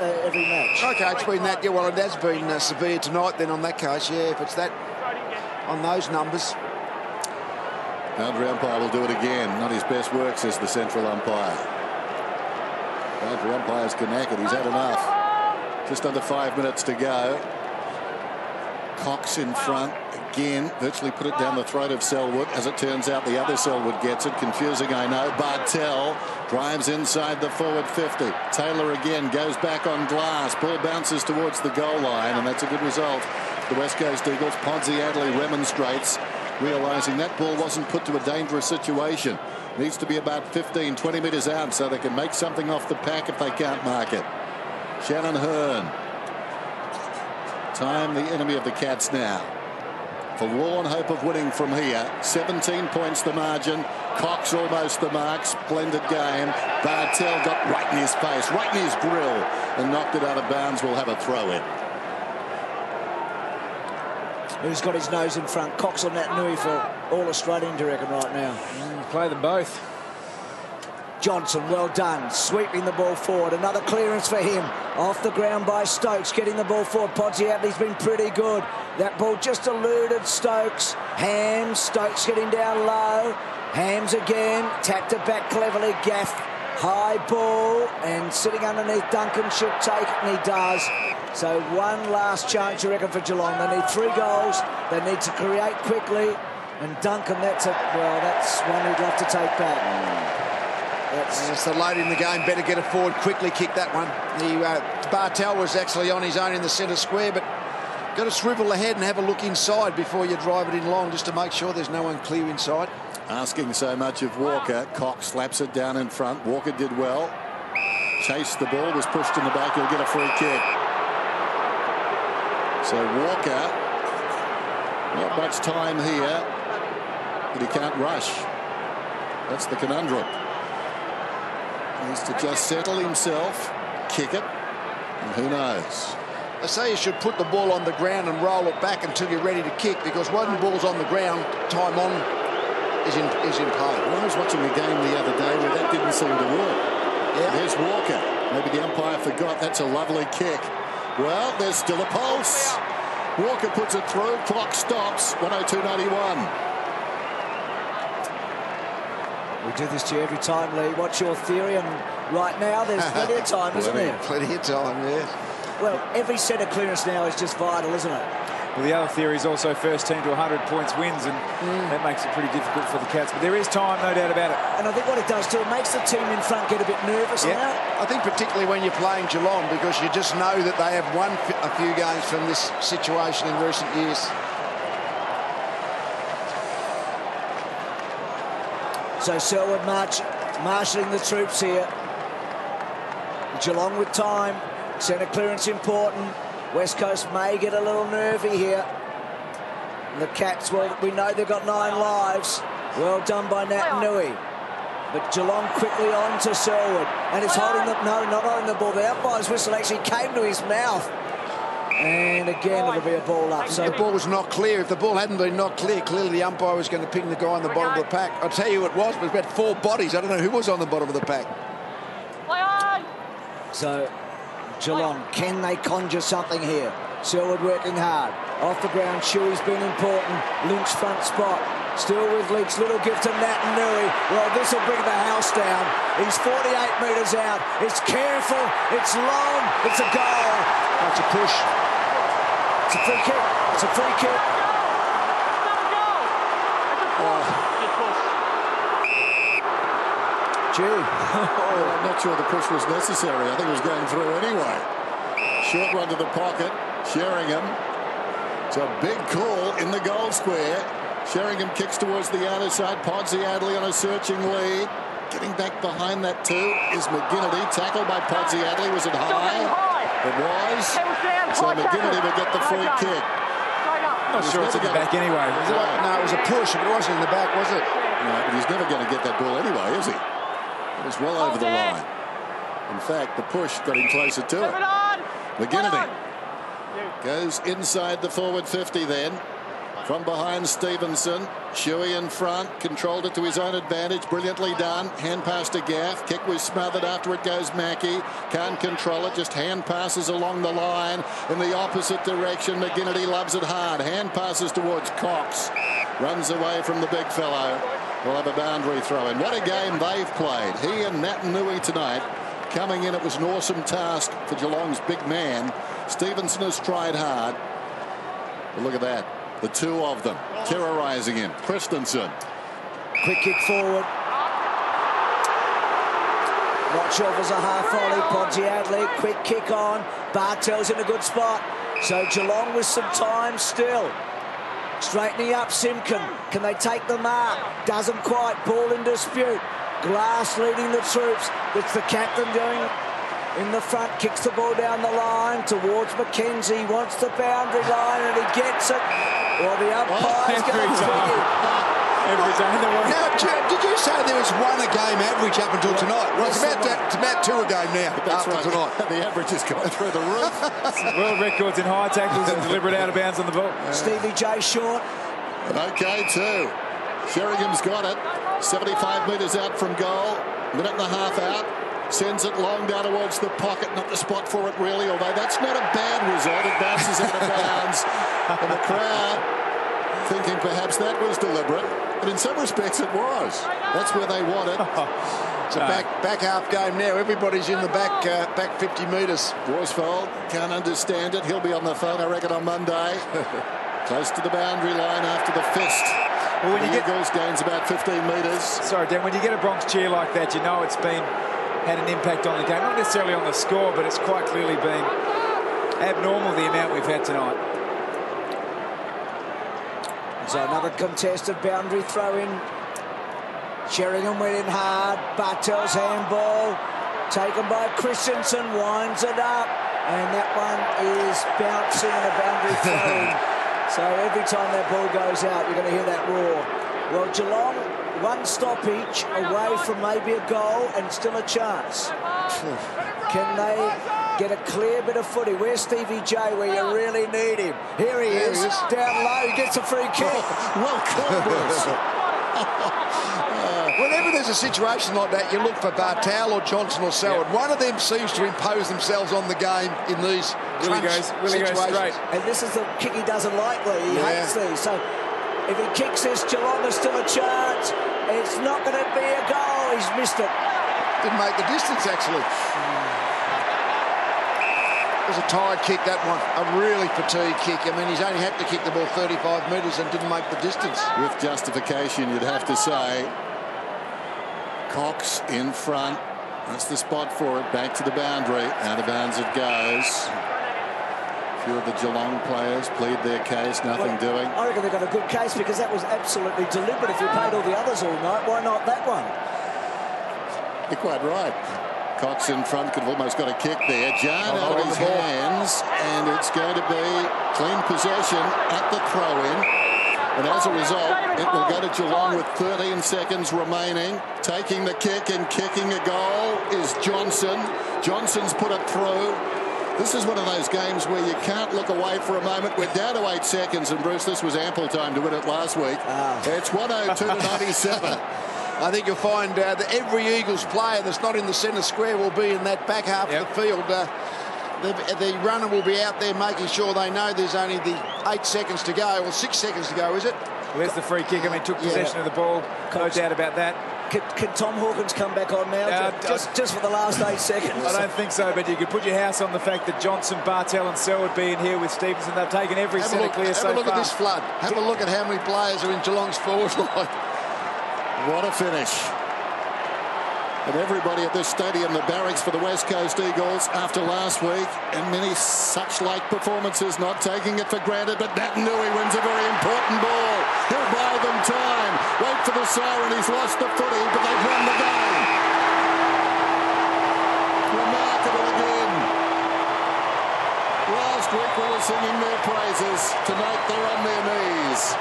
every match. Okay, it's been that. Yeah, well, it has been severe tonight then on that case. Yeah, if it's that on those numbers. Boundary umpire will do it again. Not his best work, says the central umpire. Boundary umpire's Kanaka. He's had enough. Just under 5 minutes to go. Cox in front again, virtually put it down the throat of Selwood. As it turns out, the other Selwood gets it. Confusing, I know. Bartel drives inside the forward 50. Taylor again goes back on glass. Ball bounces towards the goal line, and that's a good result. The West Coast Eagles. Podsiadly remonstrates, realising that ball wasn't put to a dangerous situation. Needs to be about 15, 20 metres out so they can make something off the pack if they can't mark it. Shannon Hearn. Time the enemy of the Cats now. Forlorn hope of winning from here. 17 points the margin. Cox almost the mark. Splendid game. Bartel got right in his face, right in his grill, and knocked it out of bounds. We'll have a throw in. Who's got his nose in front? Cox or Nat Nui for all Australian, do you reckon, right now? Play them both. Johnson, well done, sweeping the ball forward. Another clearance for him. Off the ground by Stokes, getting the ball forward. Podsiadly's been pretty good. That ball just eluded Stokes. Hams, Stokes getting down low. Hams again, tapped it back cleverly. Gaff, high ball, and sitting underneath Duncan should take it, and he does. So one last chance, you reckon, for Geelong. They need 3 goals. They need to create quickly. And Duncan, that's one he'd love to take back. It's the late in the game. Better get it forward quickly. Kick that one. Bartel was actually on his own in the centre square, but got to swivel ahead and have a look inside before you drive it in long, just to make sure there's no one clear inside. Asking so much of Walker. Cox slaps it down in front. Walker did well. Chased the ball, was pushed in the back. He'll get a free kick. So Walker, not much time here, but he can't rush. That's the conundrum. He needs to just settle himself, kick it, and who knows. I say you should put the ball on the ground and roll it back until you're ready to kick, because when the ball's on the ground, time on is in play. Well, I was watching a game the other day where that didn't seem to work. Yeah. There's Walker. Maybe the umpire forgot. That's a lovely kick. Well, there's still a pulse. Walker puts it through. Clock stops. 102.91. We do this to you every time, Lee. What's your theory? And right now, there's plenty of time, isn't there? Plenty of time, yes. Well, every set of clearance now is just vital, isn't it? Well, the other theory is also first team to 100 points wins, and that makes it pretty difficult for the Cats. But there is time, no doubt about it. And I think what it does too, it makes the team in front get a bit nervous now. I think particularly when you're playing Geelong, because you just know that they have won a few games from this situation in recent years. So Selwood marshalling the troops here. Geelong with time. Centre clearance important. West Coast may get a little nervy here. And the Cats, well, we know they've got 9 lives. Well done by Nat Nui. But Geelong quickly on to Selwood. And it's holding the... No, not holding the ball. The umpire's whistle actually came to his mouth. And again, it'll be a ball up. So the ball was not clear. If the ball hadn't been knocked clear, clearly the umpire was going to ping the guy on the bottom of the pack. I'll tell you who it was. It was about 4 bodies. I don't know who was on the bottom of the pack. So Geelong, can they conjure something here? Selwood working hard. Off the ground, Shuey's been important. Lynch front spot. Still with Lynch. Little gift to Nat Nui. Well, this will bring the house down. He's 48 metres out. It's careful. It's long. It's a goal. That's a push. It's a free kick. It's a free kick. Gee. I'm not sure the push was necessary. I think it was going through anyway. Short run to the pocket. Sheringham. It's a big call in the goal square. Sheringham kicks towards the outer side. Podsiadly on a searching lead. Getting back behind that too is McGinnity. Tackled by Podsiadly. Was it high? It was. So McGinnity will get the free kick. Not sure it's in the back anyway. No, it was a push. It wasn't in the back, was it? No, but he's never going to get that ball anyway, is he? It was well over the line. In fact, the push got him closer to it. McGinnity goes inside the forward 50 then. From behind Stevenson, Shuey in front, controlled it to his own advantage, brilliantly done. Hand pass to Gaff, kick was smothered, after it goes Mackey, can't control it, just hand passes along the line in the opposite direction. McGinnity loves it hard, hand passes towards Cox, runs away from the big fellow. We'll have a boundary throw in. What a game they've played. He and Natanui tonight coming in. It was an awesome task for Geelong's big man. Stevenson has tried hard. But look at that. The two of them terrorising him. Christensen. Quick kick forward. Not sure if it's a half volley. Podsiadly, quick kick on. Bartell's in a good spot. So Geelong with some time still. Straightening up Simpkin. Can they take the mark? Doesn't quite. Ball in dispute. Glass leading the troops. It's the captain doing in the front, kicks the ball down the line towards McKenzie, wants the boundary line and he gets it. Well, the umpire's going to every time. Now, did you say there was one a game average up until tonight? Well, it's about two a game now. That's after right. Tonight. The average has gone through the roof. World records in high tackles and deliberate out of bounds on the ball. Stevie J short. Okay, too. Sheringham's got it. 75 metres out from goal. Minute and a half out. Sends it long down towards the pocket. Not the spot for it, really, although that's not a bad result. It bounces out of bounds. And the crowd thinking perhaps that was deliberate. But in some respects, it was. That's where they want it. It's a back half game now. Everybody's in the back 50 metres. Worsfold can't understand it. He'll be on the phone, I reckon, on Monday. Close to the boundary line after the fist. Well, when the Eagles gains about 15 metres. Sorry, Dan, when you get a Bronx cheer like that, you know it's been had an impact on the game. Not necessarily on the score, but it's quite clearly been abnormal, the amount we've had tonight. So another contested boundary throw in. Sheringham went in hard. Bartell's handball taken by Christensen, winds it up, and that one is bouncing on a boundary throw in. So every time that ball goes out, you're going to hear that roar. Well, Geelong, one stoppage away from maybe a goal and still a chance. Can they get a clear bit of footy? Where's Stevie J where you really need him? Here he is, down low, he gets a free kick. Well called. Whenever there's a situation like that, you look for Bartel or Johnson or Selwood. One of them seems to impose themselves on the game in these Willie goes straight. And this is the kick he doesn't like, Lee. He hates these. So if he kicks this, Geelong is still a chance. It's not going to be a goal. He's missed it. Didn't make the distance, actually. It was a tired kick, that one. A really fatigued kick. I mean, he's only had to kick the ball 35 metres and didn't make the distance. With justification, you'd have to say. Cox in front. That's the spot for it. Back to the boundary. Out of bounds it goes. A few of the Geelong players plead their case. Nothing doing. I reckon they've got a good case because that was absolutely deliberate. If you played all the others all night, why not that one? You're quite right. Cox in front could have almost got a kick there. Jard out of his hands, and it's going to be clean possession at the throw-in. And as a result, it will go to Geelong with 13 seconds remaining. Taking the kick and kicking a goal is Johnson. Johnson's put it through. This is one of those games where you can't look away for a moment. We're down to 8 seconds, and Bruce, this was ample time to win it last week. It's 102 to 97. I think you'll find that every Eagles player that's not in the centre square will be in that back half of the field. The runner will be out there making sure they know there's only the 8 seconds to go, or 6 seconds to go, is it? Well, there's the free kick. I mean, took possession of the ball. No doubt about that. Can Tom Hawkins come back on now? Just for the last 8 seconds? I don't think so, but you could put your house on the fact that Johnson, Bartel and Selwood being here with Stevenson. They've taken every centre clear so far. Have a look at this flood. Have a look at how many players are in Geelong's forward line. What a finish. And everybody at this stadium, the barracks for the West Coast Eagles after last week, and many such like performances, not taking it for granted, but Natanui wins a very important ball. He'll buy them time. Wait for the siren. He's lost the footy, but they've won the game. Remarkable again. Last week we were singing their praises. Tonight they're on their knees.